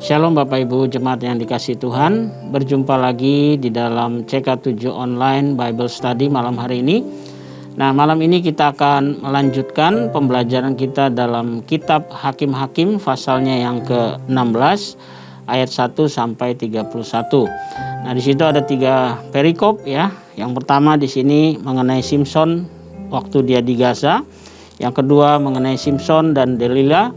Shalom Bapak Ibu jemaat yang dikasihi Tuhan. Berjumpa lagi di dalam CK7 Online Bible Study malam hari ini. Nah, malam ini kita akan melanjutkan pembelajaran kita dalam kitab Hakim-Hakim pasalnya yang ke-16 ayat 1 sampai 31. Nah, di situ ada 3 perikop ya. Yang pertama di sini mengenai Simson waktu dia di Gaza. Yang kedua mengenai Simson dan Delila.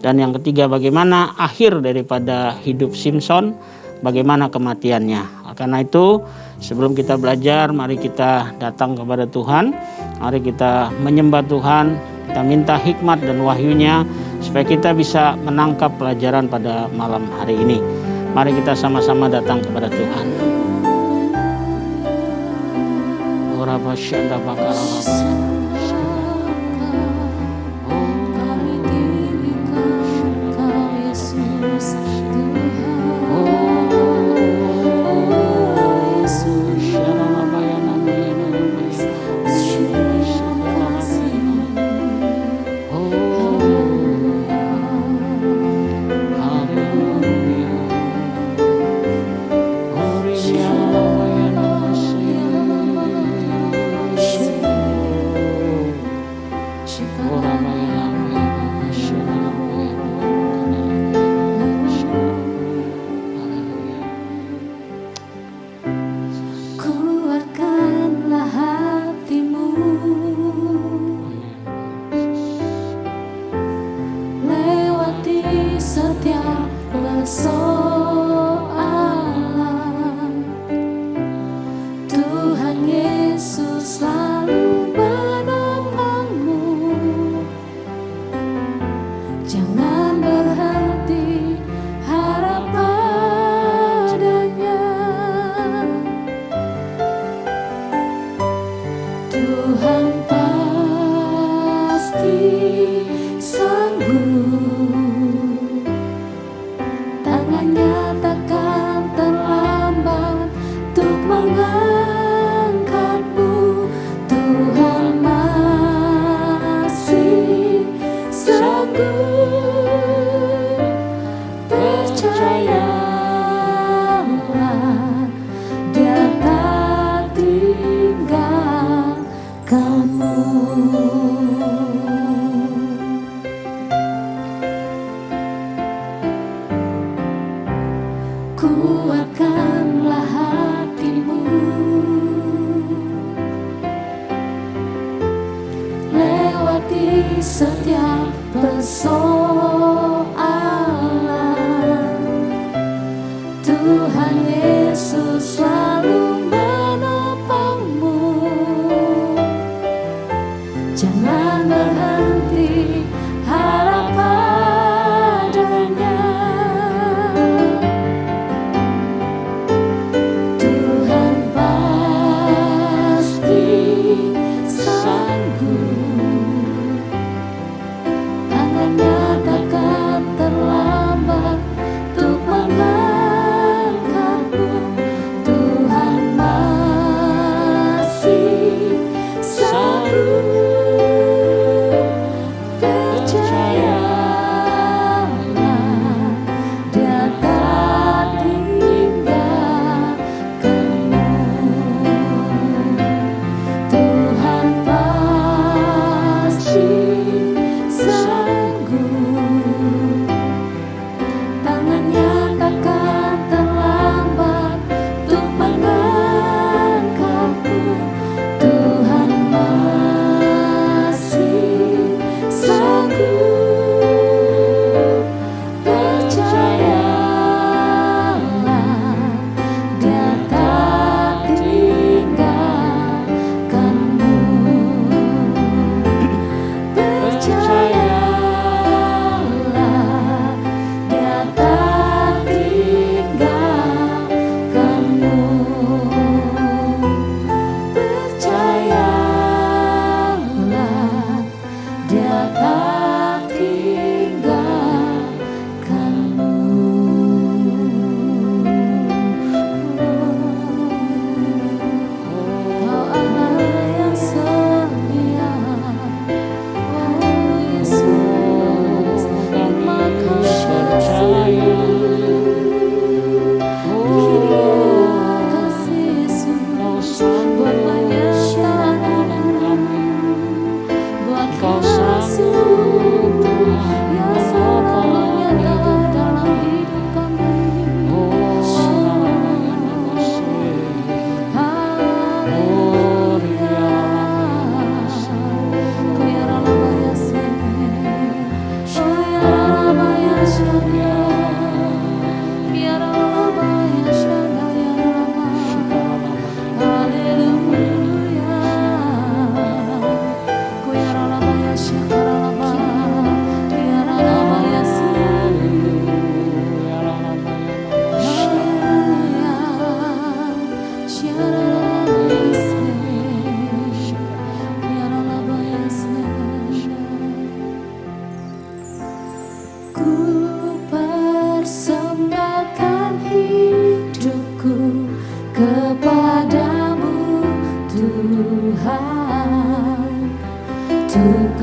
Dan yang ketiga bagaimana akhir daripada hidup Simson, bagaimana kematiannya. Karena itu sebelum kita belajar, mari kita datang kepada Tuhan. Mari kita menyembah Tuhan, kita minta hikmat dan wahyunya supaya kita bisa menangkap pelajaran pada malam hari ini. Mari kita sama-sama datang kepada Tuhan.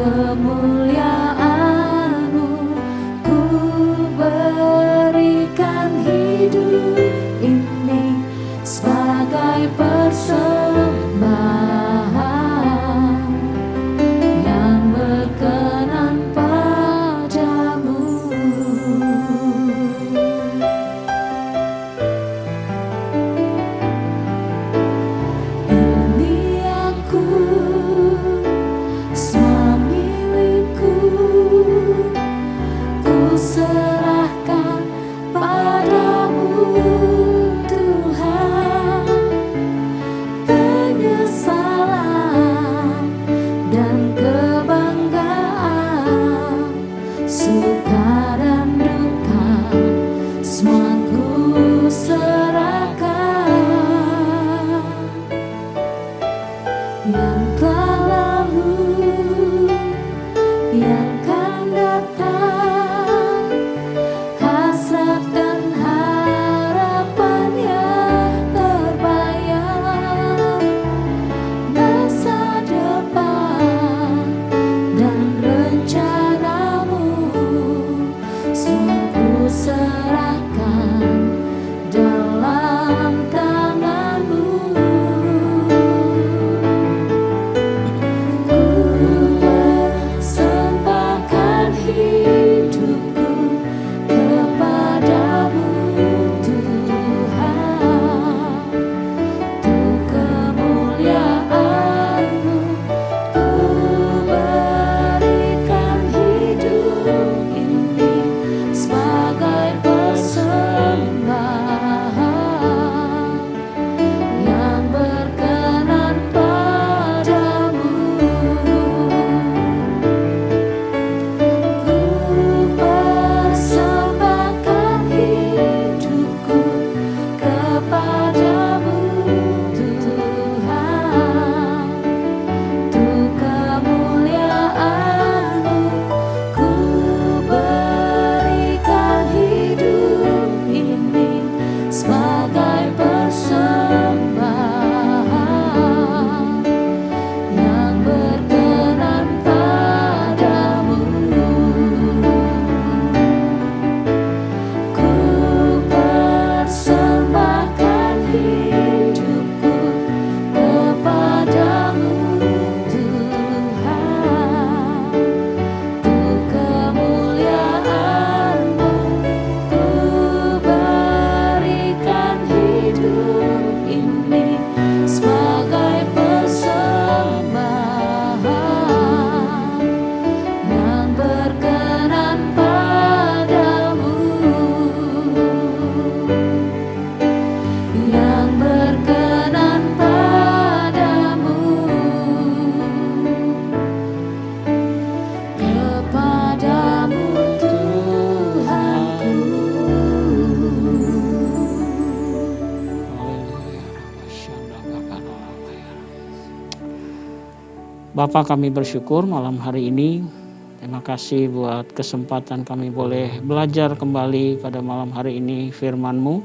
kemuliaan-Mu ku berikan hidup ini sebagai persembahan yang berkenan padamu. Ini aku, semua milikku, ku serahkan padamu Tuhan. Penyesalan dan kebanggaan, suka dan duka, semua ku serahkan. Yang telah lalu, yang akan datang, hasrat dan harapan yang terbayang, masa depan dan rencana-Mu, semua ku serahkan dalam tangan-Mu. Ku persembahkan hidupku kepadamu Tuhan. Untuk kemuliaan-Mu ku berikan hidup ini sebagai persembahan yang berkenan padamu. Ku persembahkan hidupku kepadamu Tuhan. Untuk kemuliaan-Mu ku berikan hidup ini sebagai persembahan yang berkenan padamu. Ku persembahkan hidupku kepadamu Tuhan. Untuk kemuliaan-Mu ku berikan hidup ini sebagai persembahan yang berkenan padamu, yang berkenan padamu, kepadamu Tuhanku. Bapak, kami bersyukur malam hari ini. Terima kasih buat kesempatan kami boleh belajar kembali pada malam hari ini firman-Mu.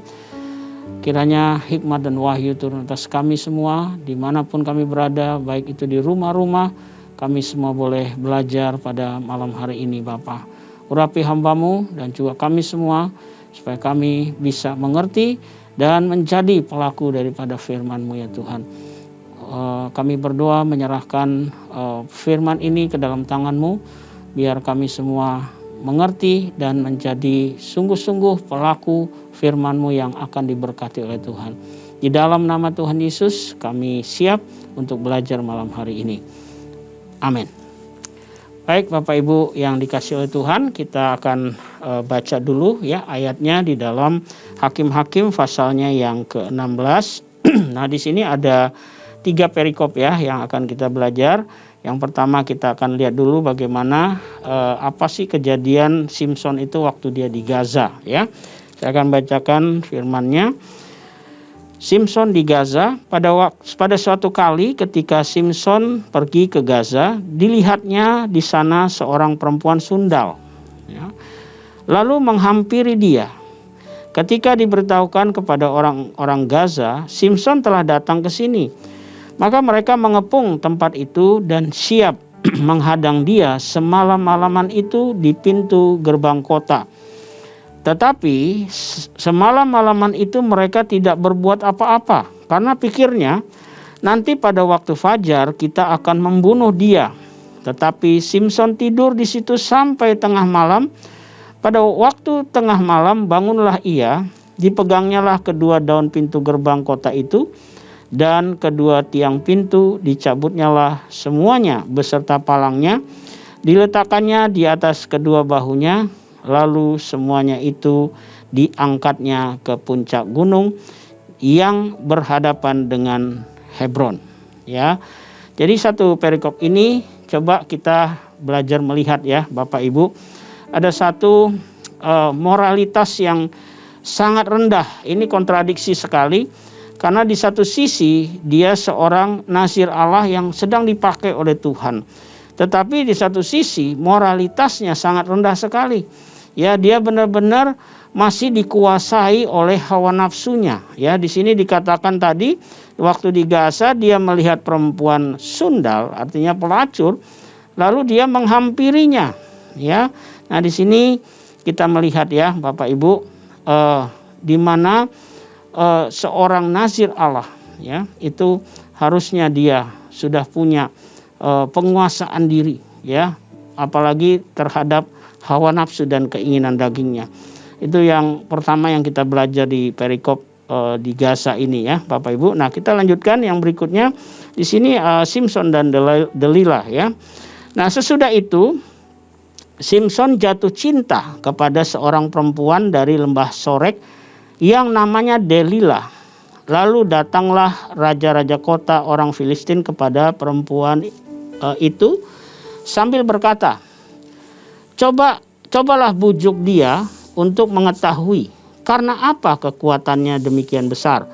Kiranya hikmat dan wahyu turun atas kami semua, dimanapun kami berada, baik itu di rumah-rumah, kami semua boleh belajar pada malam hari ini Bapak. Urapi hamba-Mu dan juga kami semua, supaya kami bisa mengerti dan menjadi pelaku daripada firman-Mu ya Tuhan. Kami berdoa menyerahkan firman ini ke dalam tangan-Mu, biar kami semua mengerti dan menjadi sungguh-sungguh pelaku firman-Mu yang akan diberkati oleh Tuhan. Di dalam nama Tuhan Yesus kami siap untuk belajar malam hari ini. Amin. Baik Bapak Ibu yang dikasih oleh Tuhan, kita akan baca dulu ya ayatnya di dalam Hakim-Hakim pasalnya yang ke-16. Nah, di sini ada 3 perikop ya yang akan kita belajar. Yang pertama kita akan lihat dulu bagaimana apa sih kejadian Simson itu waktu dia di Gaza ya. Saya akan bacakan firman-Nya. Simson di Gaza. Pada suatu kali ketika Simson pergi ke Gaza, dilihatnya di sana seorang perempuan sundal ya. Lalu menghampiri dia. Ketika diberitahukan kepada orang-orang Gaza, Simson telah datang ke sini, maka mereka mengepung tempat itu dan siap menghadang dia semalam-malaman itu di pintu gerbang kota. Tetapi semalam-malaman itu mereka tidak berbuat apa-apa, karena pikirnya nanti pada waktu fajar kita akan membunuh dia. Tetapi Simson tidur di situ sampai tengah malam. Pada waktu tengah malam bangunlah ia, dipegangnyalah kedua daun pintu gerbang kota itu, dan kedua tiang pintu dicabutnyalah semuanya beserta palangnya, diletakkannya di atas kedua bahunya. Lalu semuanya itu diangkatnya ke puncak gunung yang berhadapan dengan Hebron. Ya, jadi satu perikop ini coba kita belajar melihat ya, Bapak Ibu, ada satu moralitas yang sangat rendah. Ini kontradiksi sekali, karena di satu sisi dia seorang nazir Allah yang sedang dipakai oleh Tuhan, tetapi di satu sisi moralitasnya sangat rendah sekali. Ya, dia benar-benar masih dikuasai oleh hawa nafsunya. Ya, di sini dikatakan tadi waktu di Gaza dia melihat perempuan sundal, artinya pelacur, lalu dia menghampirinya. Ya, nah di sini kita melihat ya, Bapak Ibu, di mana seorang nazir Allah, ya, itu harusnya dia sudah punya penguasaan diri, ya, apalagi terhadap hawa nafsu dan keinginan dagingnya. Itu yang pertama yang kita belajar di perikop di Gaza ini ya, Bapak Ibu. Nah, kita lanjutkan yang berikutnya. Di sini Simson dan Delilah ya. Nah, sesudah itu Simson jatuh cinta kepada seorang perempuan dari lembah Sorek yang namanya Delilah. Lalu datanglah raja-raja kota orang Filistin kepada perempuan itu sambil berkata, Cobalah bujuk dia untuk mengetahui karena apa kekuatannya demikian besar,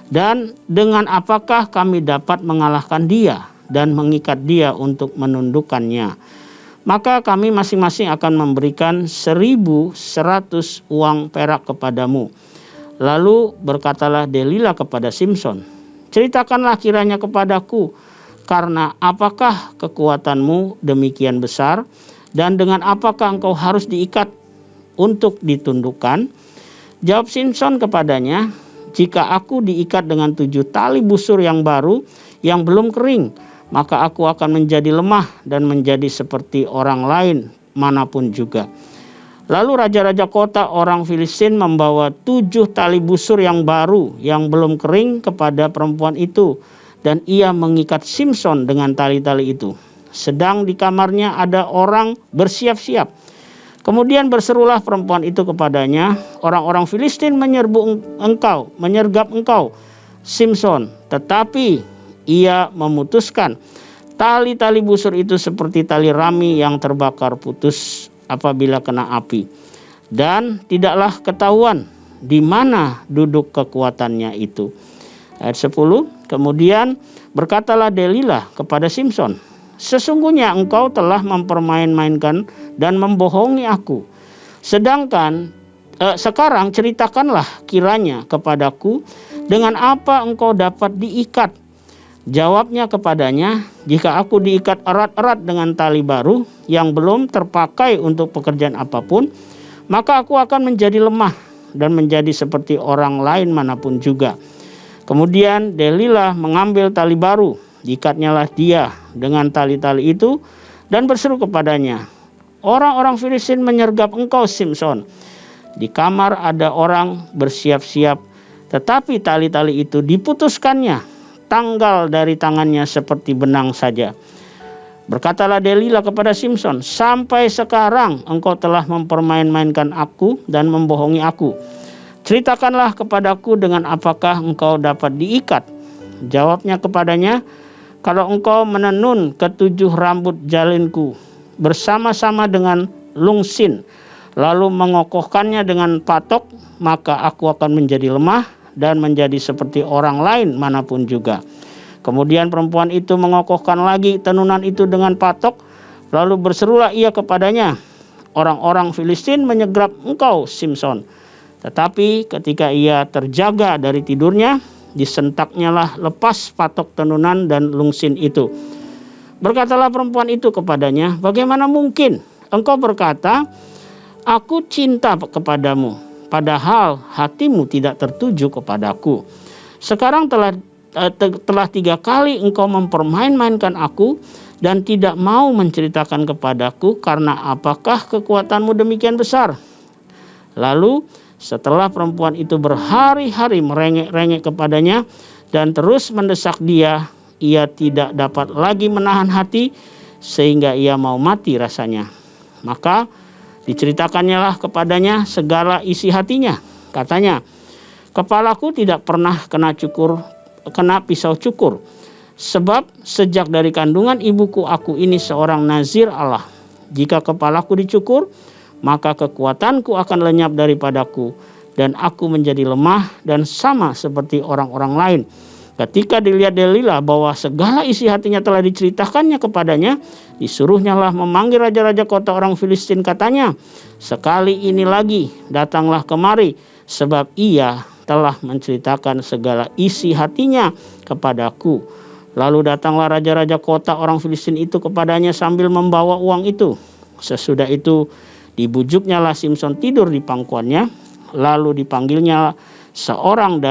dan dengan apakah kami dapat mengalahkan dia dan mengikat dia untuk menundukkannya. Maka kami masing-masing akan memberikan 1.100 uang perak kepadamu. Lalu berkatalah Delilah kepada Simson, ceritakanlah kiranya kepadaku, karena apakah kekuatanmu demikian besar, dan dengan apakah engkau harus diikat untuk ditundukkan? Jawab Simson kepadanya, jika aku diikat dengan 7 tali busur yang baru yang belum kering, maka aku akan menjadi lemah dan menjadi seperti orang lain manapun juga. Lalu raja-raja kota orang Filistin membawa 7 tali busur yang baru yang belum kering kepada perempuan itu, dan ia mengikat Simson dengan tali-tali itu. Sedang di kamarnya ada orang bersiap-siap. Kemudian berserulah perempuan itu kepadanya, orang-orang Filistin menyergap engkau, Simson. Tetapi ia memutuskan tali-tali busur itu seperti tali rami yang terbakar putus apabila kena api. Dan tidaklah ketahuan di mana duduk kekuatannya itu. Ayat 10, kemudian berkatalah Delilah kepada Simson, sesungguhnya engkau telah mempermain-mainkan dan membohongi aku. Sekarang ceritakanlah kiranya kepadaku, dengan apa engkau dapat diikat? Jawabnya kepadanya, jika aku diikat erat-erat dengan tali baru yang belum terpakai untuk pekerjaan apapun, maka aku akan menjadi lemah dan menjadi seperti orang lain manapun juga. Kemudian Delilah mengambil tali baru, diikatnyalah dia dengan tali-tali itu dan berseru kepadanya, orang-orang Filistin menyergap engkau Simson. Di kamar ada orang bersiap-siap, tetapi tali-tali itu diputuskannya, tanggal dari tangannya seperti benang saja. Berkatalah Delilah kepada Simson, sampai sekarang engkau telah mempermain-mainkan aku dan membohongi aku. Ceritakanlah kepadaku dengan apakah engkau dapat diikat. Jawabnya kepadanya, kalau engkau menenun ke7 rambut jalinku bersama-sama dengan lungsin, lalu mengokohkannya dengan patok, maka aku akan menjadi lemah dan menjadi seperti orang lain manapun juga. Kemudian perempuan itu mengokohkan lagi tenunan itu dengan patok, lalu berserulah ia kepadanya, orang-orang Filistin menyergap engkau Simson. Tetapi ketika ia terjaga dari tidurnya, disentaknyalah lepas patok tenunan dan lungsin itu. Berkatalah perempuan itu kepadanya, bagaimana mungkin engkau berkata, aku cinta kepadamu, padahal hatimu tidak tertuju kepadaku. Sekarang telah 3 kali engkau mempermain-mainkan aku dan tidak mau menceritakan kepadaku, karena apakah kekuatanmu demikian besar? Lalu setelah perempuan itu berhari-hari merengek-rengek kepadanya dan terus mendesak dia, ia tidak dapat lagi menahan hati sehingga ia mau mati rasanya. Maka diceritakannya lah kepadanya segala isi hatinya. Katanya, kepalaku tidak pernah kena pisau cukur, sebab sejak dari kandungan ibuku aku ini seorang nazir Allah. Jika kepalaku dicukur, maka kekuatanku akan lenyap daripadaku, dan aku menjadi lemah dan sama seperti orang-orang lain. Ketika dilihat Delila bahwa segala isi hatinya telah diceritakannya kepadanya, disuruhnya lah memanggil raja-raja kota orang Filistin. Katanya, sekali ini lagi datanglah kemari, sebab ia telah menceritakan segala isi hatinya kepadaku. Lalu datanglah raja-raja kota orang Filistin itu kepadanya sambil membawa uang itu. Sesudah itu dibujuknya lah Simson tidur di pangkuannya, lalu dipanggilnya seorang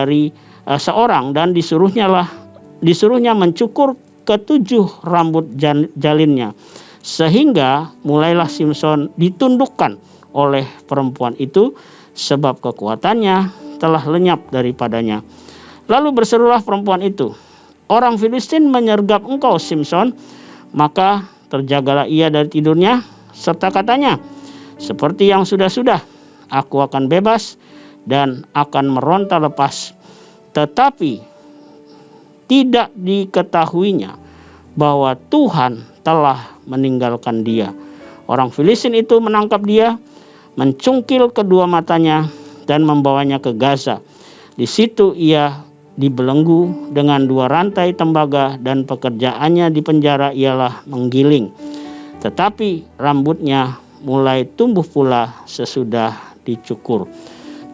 dan disuruhnya mencukur ke-7 rambut jalinnya, sehingga mulailah Simson ditundukkan oleh perempuan itu, sebab kekuatannya telah lenyap daripadanya. Lalu berserulah perempuan itu, orang Filistin menyergap engkau Simson. Maka terjagalah ia dari tidurnya, serta katanya, seperti yang sudah-sudah, aku akan bebas dan akan meronta lepas. Tetapi tidak diketahuinya bahwa Tuhan telah meninggalkan dia. Orang Filistin itu menangkap dia, mencungkil kedua matanya dan membawanya ke Gaza. Di situ ia dibelenggu dengan 2 rantai tembaga, dan pekerjaannya di penjara ialah menggiling. Tetapi rambutnya mulai tumbuh pula sesudah dicukur.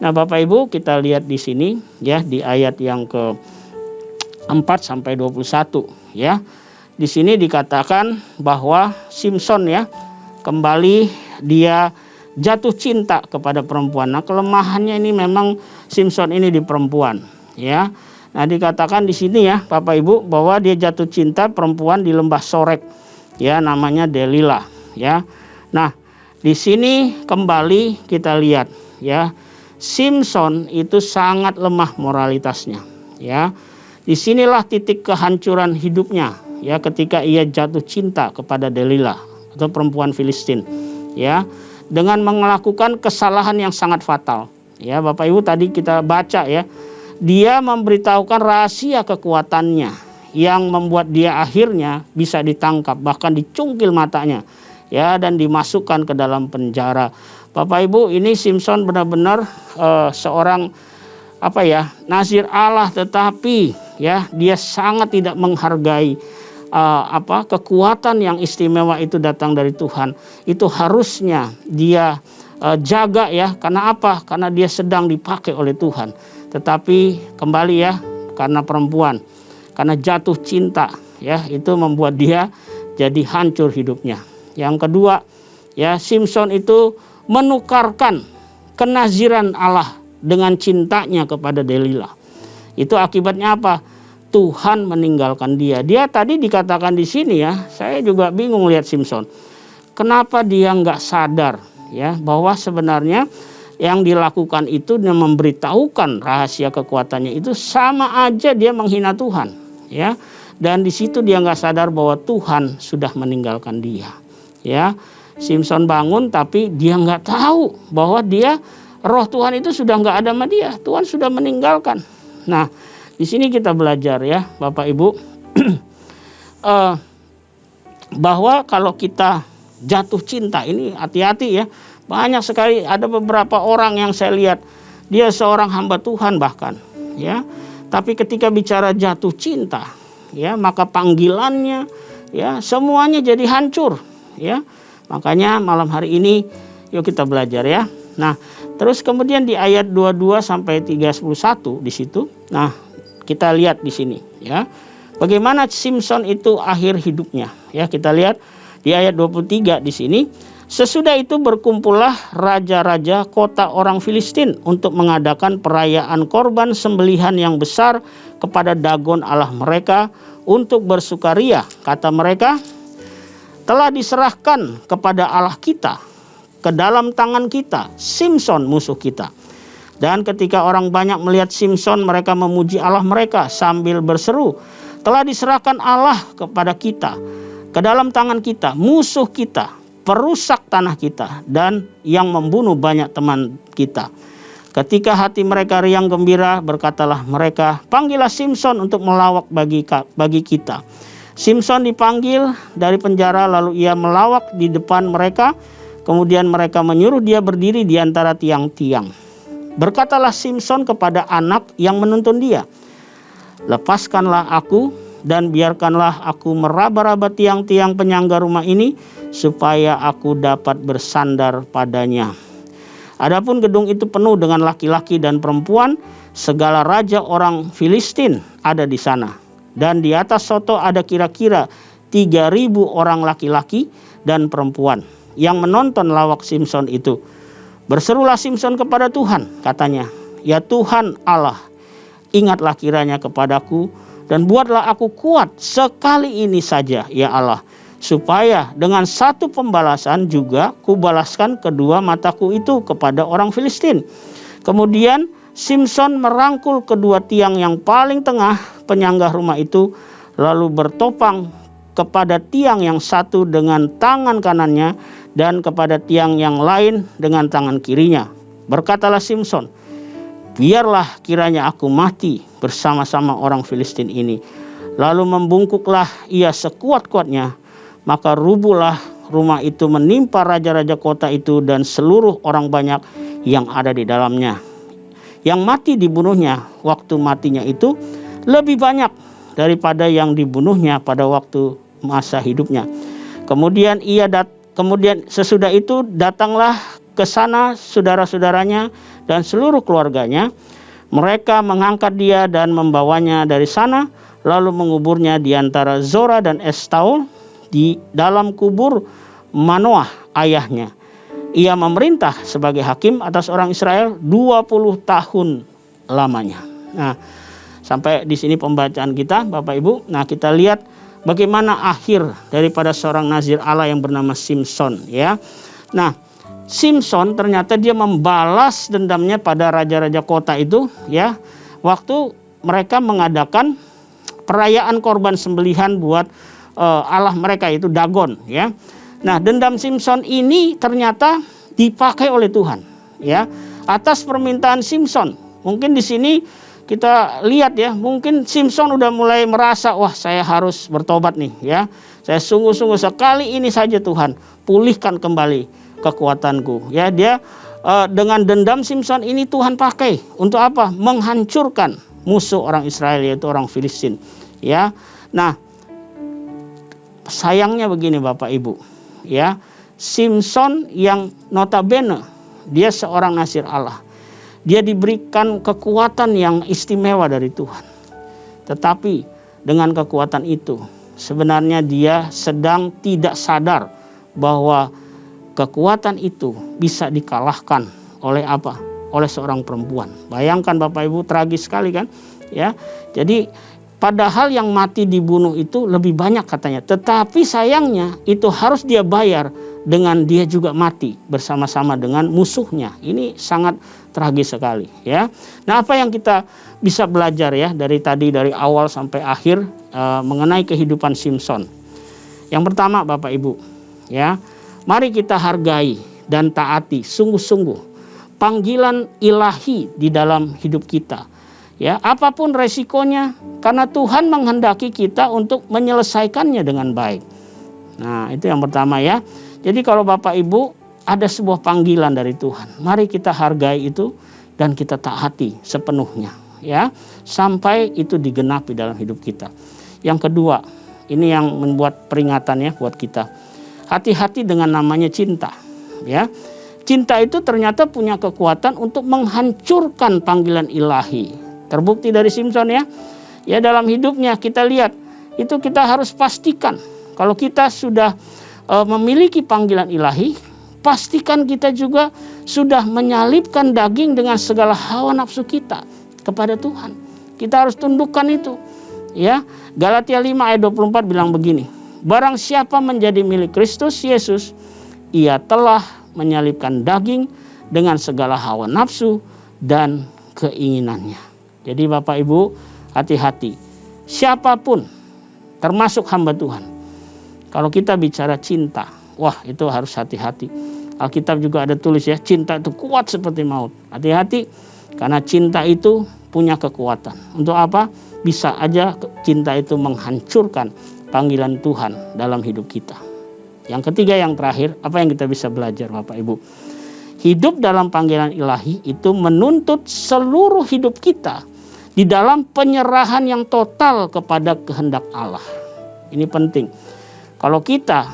Nah, Bapak Ibu, kita lihat di sini ya, di ayat yang ke-4 sampai 21 ya. Di sini dikatakan bahwa Simson ya kembali dia jatuh cinta kepada perempuan. Nah, kelemahannya ini memang Simson ini di perempuan ya. Nah, dikatakan di sini ya Bapak Ibu bahwa dia jatuh cinta perempuan di lembah Sorek ya, namanya Delila ya. Nah, di sini kembali kita lihat ya, Simson itu sangat lemah moralitasnya ya. Disinilah titik kehancuran hidupnya ya, ketika ia jatuh cinta kepada Delila atau perempuan Filistin ya, dengan melakukan kesalahan yang sangat fatal ya. Bapak Ibu, tadi kita baca ya, dia memberitahukan rahasia kekuatannya yang membuat dia akhirnya bisa ditangkap, bahkan dicungkil matanya ya, dan dimasukkan ke dalam penjara. Bapak Ibu, ini Simson benar-benar seorang nazir Allah, tetapi ya dia sangat tidak menghargai kekuatan yang istimewa itu datang dari Tuhan. Itu harusnya dia jaga ya. Karena apa? Karena dia sedang dipakai oleh Tuhan. Tetapi kembali ya, karena perempuan, karena jatuh cinta ya, itu membuat dia jadi hancur hidupnya. Yang kedua ya, Simson itu menukarkan kenaziran Allah dengan cintanya kepada Delila. Itu akibatnya apa? Tuhan meninggalkan dia. Dia tadi dikatakan di sini ya, saya juga bingung lihat Simson. Kenapa dia nggak sadar ya bahwa sebenarnya yang dilakukan itu dia memberitahukan rahasia kekuatannya, itu sama aja dia menghina Tuhan ya. Dan di situ dia nggak sadar bahwa Tuhan sudah meninggalkan dia ya. Simson bangun tapi dia nggak tahu bahwa roh Tuhan itu sudah nggak ada sama dia. Tuhan sudah meninggalkan. Nah, di sini kita belajar ya Bapak Ibu bahwa kalau kita jatuh cinta ini hati-hati ya. Banyak sekali, ada beberapa orang yang saya lihat dia seorang hamba Tuhan bahkan ya, tapi ketika bicara jatuh cinta ya, maka panggilannya ya semuanya jadi hancur ya. Makanya malam hari ini yuk kita belajar ya. Nah, terus kemudian di ayat 22 sampai 31 di situ. Nah, kita lihat di sini ya. Bagaimana Simson itu akhir hidupnya? Ya, kita lihat di ayat 23 di sini. Sesudah itu berkumpullah raja-raja kota orang Filistin untuk mengadakan perayaan korban sembelihan yang besar kepada Dagon Allah mereka untuk bersukaria. Kata mereka, telah diserahkan kepada Allah kita, ke dalam tangan kita, Simson musuh kita. Dan ketika orang banyak melihat Simson, mereka memuji Allah mereka sambil berseru, telah diserahkan Allah kepada kita, ke dalam tangan kita, musuh kita, perusak tanah kita, dan yang membunuh banyak teman kita. Ketika hati mereka riang gembira, berkatalah mereka, panggillah Simson untuk melawak bagi kita. Simson dipanggil dari penjara, lalu ia melawak di depan mereka. Kemudian mereka menyuruh dia berdiri di antara tiang-tiang. Berkatalah Simson kepada anak yang menuntun dia, lepaskanlah aku dan biarkanlah aku meraba-raba tiang-tiang penyangga rumah ini, supaya aku dapat bersandar padanya. Adapun gedung itu penuh dengan laki-laki dan perempuan, segala raja orang Filistin ada di sana. Dan di atas soto ada kira-kira 3.000 orang laki-laki dan perempuan yang menonton lawak Simson itu. Berserulah Simson kepada Tuhan, katanya, ya Tuhan Allah, ingatlah kiranya kepadaku dan buatlah aku kuat sekali ini saja, ya Allah, supaya dengan satu pembalasan juga kubalaskan kedua mataku itu kepada orang Filistin. Kemudian Simson merangkul kedua tiang yang paling tengah penyangga rumah itu, lalu bertopang kepada tiang yang satu dengan tangan kanannya dan kepada tiang yang lain dengan tangan kirinya. Berkatalah Simson, biarlah kiranya aku mati bersama-sama orang Filistin ini. Lalu membungkuklah ia sekuat-kuatnya, maka rubuhlah rumah itu menimpa raja-raja kota itu dan seluruh orang banyak yang ada di dalamnya. Yang mati dibunuhnya waktu matinya itu lebih banyak daripada yang dibunuhnya pada waktu masa hidupnya. Kemudian sesudah itu datanglah ke sana saudara-saudaranya dan seluruh keluarganya. Mereka mengangkat dia dan membawanya dari sana, lalu menguburnya di antara Zora dan Estaol di dalam kubur Manoah ayahnya. Ia memerintah sebagai hakim atas orang Israel 20 tahun lamanya. Nah, sampai di sini pembacaan kita, Bapak Ibu. Nah, kita lihat bagaimana akhir daripada seorang nazir Allah yang bernama Simson, ya. Nah, Simson ternyata dia membalas dendamnya pada raja-raja kota itu, ya. Waktu mereka mengadakan perayaan korban sembelihan buat Allah mereka itu Dagon, ya. Nah, dendam Simson ini ternyata dipakai oleh Tuhan, ya, atas permintaan Simson. Mungkin di sini kita lihat, ya, mungkin Simson udah mulai merasa, wah, saya harus bertobat nih, ya. Saya sungguh-sungguh sekali ini saja Tuhan, pulihkan kembali kekuatanku, ya. Dia dengan dendam Simson ini Tuhan pakai untuk apa? Menghancurkan musuh orang Israel, yaitu orang Filistin, ya. Nah, sayangnya begini Bapak Ibu, ya, Simson yang notabene dia seorang nazir Allah, dia diberikan kekuatan yang istimewa dari Tuhan. Tetapi dengan kekuatan itu sebenarnya dia sedang tidak sadar bahwa kekuatan itu bisa dikalahkan oleh apa? Oleh seorang perempuan. Bayangkan Bapak Ibu, tragis sekali kan, ya. Jadi padahal yang mati dibunuh itu lebih banyak katanya. Tetapi sayangnya itu harus dia bayar dengan dia juga mati bersama-sama dengan musuhnya. Ini sangat tragis sekali, ya. Nah, apa yang kita bisa belajar, ya, dari awal sampai akhir mengenai kehidupan Simson. Yang pertama Bapak Ibu, ya, mari kita hargai dan taati sungguh-sungguh panggilan ilahi di dalam hidup kita. Ya, apapun resikonya, karena Tuhan menghendaki kita untuk menyelesaikannya dengan baik. Nah, itu yang pertama, ya. Jadi kalau Bapak Ibu ada sebuah panggilan dari Tuhan, mari kita hargai itu dan kita taati sepenuhnya, ya, sampai itu digenapi dalam hidup kita. Yang kedua, ini yang membuat peringatannya buat kita. Hati-hati dengan namanya cinta, ya. Cinta itu ternyata punya kekuatan untuk menghancurkan panggilan ilahi. Terbukti dari Simson, ya. Ya, dalam hidupnya kita lihat itu kita harus pastikan kalau kita sudah memiliki panggilan ilahi, pastikan kita juga sudah menyalipkan daging dengan segala hawa nafsu kita kepada Tuhan. Kita harus tundukkan itu. Ya, Galatia 5 ayat 24 bilang begini. Barang siapa menjadi milik Kristus Yesus, ia telah menyalipkan daging dengan segala hawa nafsu dan keinginannya. Jadi Bapak Ibu, hati-hati. Siapapun, termasuk hamba Tuhan, kalau kita bicara cinta, wah itu harus hati-hati. Alkitab juga ada tulis ya, cinta itu kuat seperti maut. Hati-hati, karena cinta itu punya kekuatan. Untuk apa? Bisa aja cinta itu menghancurkan panggilan Tuhan dalam hidup kita. Yang ketiga, yang terakhir, apa yang kita bisa belajar Bapak Ibu? Hidup dalam panggilan ilahi itu menuntut seluruh hidup kita di dalam penyerahan yang total kepada kehendak Allah. Ini penting. Kalau kita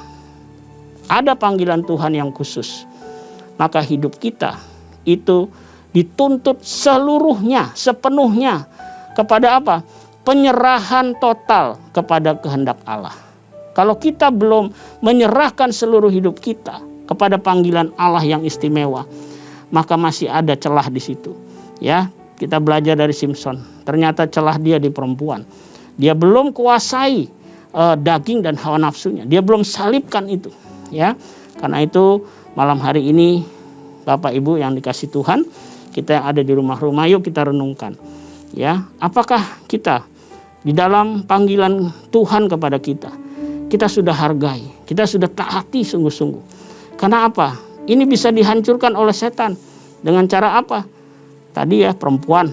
ada panggilan Tuhan yang khusus, maka hidup kita itu dituntut seluruhnya, sepenuhnya kepada apa? Penyerahan total kepada kehendak Allah. Kalau kita belum menyerahkan seluruh hidup kita kepada panggilan Allah yang istimewa, maka masih ada celah di situ. Ya, kita belajar dari Simpson. Ternyata celah dia di perempuan. Dia belum kuasai daging dan hawa nafsunya. Dia belum salibkan itu. Ya, karena itu malam hari ini Bapak Ibu yang dikasih Tuhan, kita yang ada di rumah-rumah, yuk kita renungkan. Ya, apakah kita di dalam panggilan Tuhan kepada kita sudah hargai, kita sudah taati sungguh-sungguh. Karena apa? Ini bisa dihancurkan oleh setan. Dengan cara apa? Tadi ya, perempuan,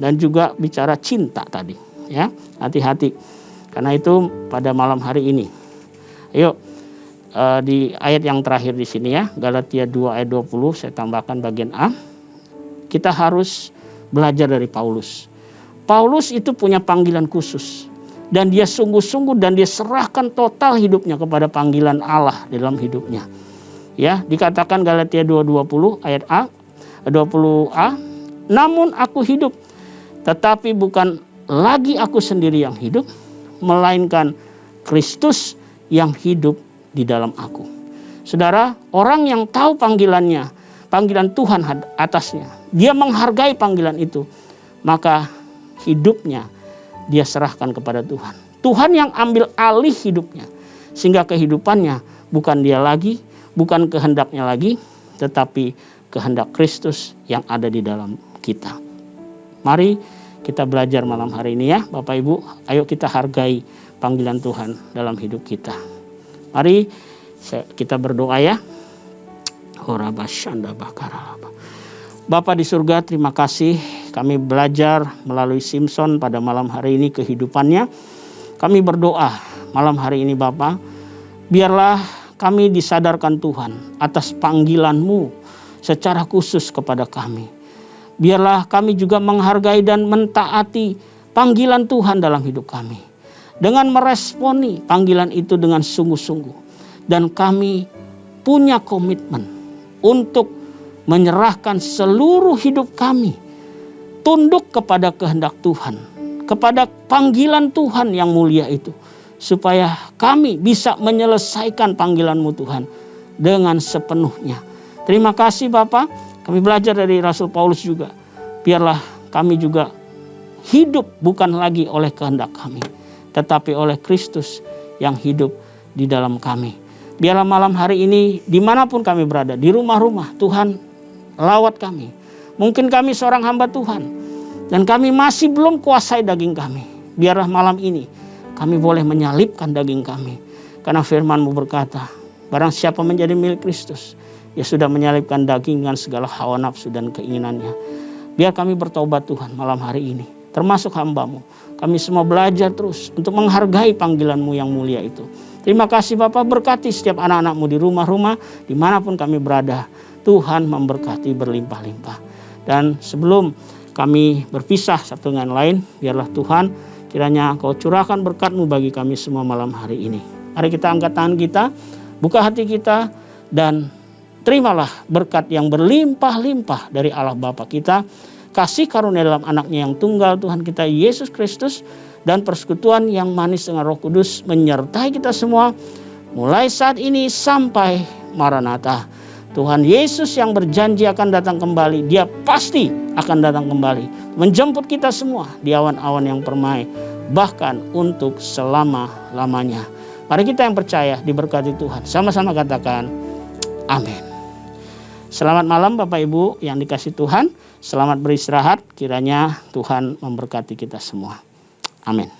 dan juga bicara cinta tadi. Ya, hati-hati. Karena itu pada malam hari ini, ayo di ayat yang terakhir di sini ya, Galatia 2 ayat 20, saya tambahkan bagian A. Kita harus belajar dari Paulus. Paulus itu punya panggilan khusus. Dan dia sungguh-sungguh dan dia serahkan total hidupnya kepada panggilan Allah dalam hidupnya. Ya, dikatakan Galatia 2:20 ayat A, 20a, namun aku hidup, tetapi bukan lagi aku sendiri yang hidup, melainkan Kristus yang hidup di dalam aku. Saudara, orang yang tahu panggilannya, panggilan Tuhan atasnya, dia menghargai panggilan itu, maka hidupnya dia serahkan kepada Tuhan. Tuhan yang ambil alih hidupnya, sehingga kehidupannya bukan dia lagi, bukan kehendaknya lagi, tetapi kehendak Kristus yang ada di dalam kita. Mari kita belajar malam hari ini ya Bapak Ibu. Ayo kita hargai panggilan Tuhan dalam hidup kita. Mari kita berdoa ya. Bapa di surga, terima kasih kami belajar melalui Simpson pada malam hari ini kehidupannya. Kami berdoa malam hari ini Bapa, biarlah kami disadarkan Tuhan atas panggilan-Mu secara khusus kepada kami. Biarlah kami juga menghargai dan mentaati panggilan Tuhan dalam hidup kami. Dengan meresponi panggilan itu dengan sungguh-sungguh. Dan kami punya komitmen untuk menyerahkan seluruh hidup kami tunduk kepada kehendak Tuhan, kepada panggilan Tuhan yang mulia itu, supaya kami bisa menyelesaikan panggilan-Mu Tuhan dengan sepenuhnya. Terima kasih Bapa, kami belajar dari Rasul Paulus juga. Biarlah kami juga hidup bukan lagi oleh kehendak kami, tetapi oleh Kristus yang hidup di dalam kami. Biarlah malam hari ini dimanapun kami berada, di rumah-rumah, Tuhan lawat kami. Mungkin kami seorang hamba Tuhan dan kami masih belum kuasai daging kami. Biarlah malam ini kami boleh menyalipkan daging kami. Karena firman-Mu berkata, barang siapa menjadi milik Kristus, dia sudah menyalipkan daging dengan segala hawa nafsu dan keinginannya. Biar kami bertobat Tuhan malam hari ini, termasuk hamba-Mu. Kami semua belajar terus untuk menghargai panggilan-Mu yang mulia itu. Terima kasih Bapak, berkati setiap anak-anak-Mu di rumah-rumah, dimanapun kami berada. Tuhan memberkati berlimpah-limpah. Dan sebelum kami berpisah satu dengan lain, biarlah Tuhan kiranya Kau curahkan berkat-Mu bagi kami semua malam hari ini. Mari kita angkat tangan kita, buka hati kita, dan terimalah berkat yang berlimpah-limpah dari Allah Bapa kita, kasih karunia dalam anaknya yang tunggal Tuhan kita Yesus Kristus, dan persekutuan yang manis dengan Roh Kudus menyertai kita semua mulai saat ini sampai Maranatha. Tuhan Yesus yang berjanji akan datang kembali, Dia pasti akan datang kembali menjemput kita semua di awan-awan yang permai, bahkan untuk selama-lamanya. Mari kita yang percaya diberkati Tuhan, sama-sama katakan amin. Selamat malam Bapak Ibu yang dikasih Tuhan. Selamat beristirahat. Kiranya Tuhan memberkati kita semua. Amin.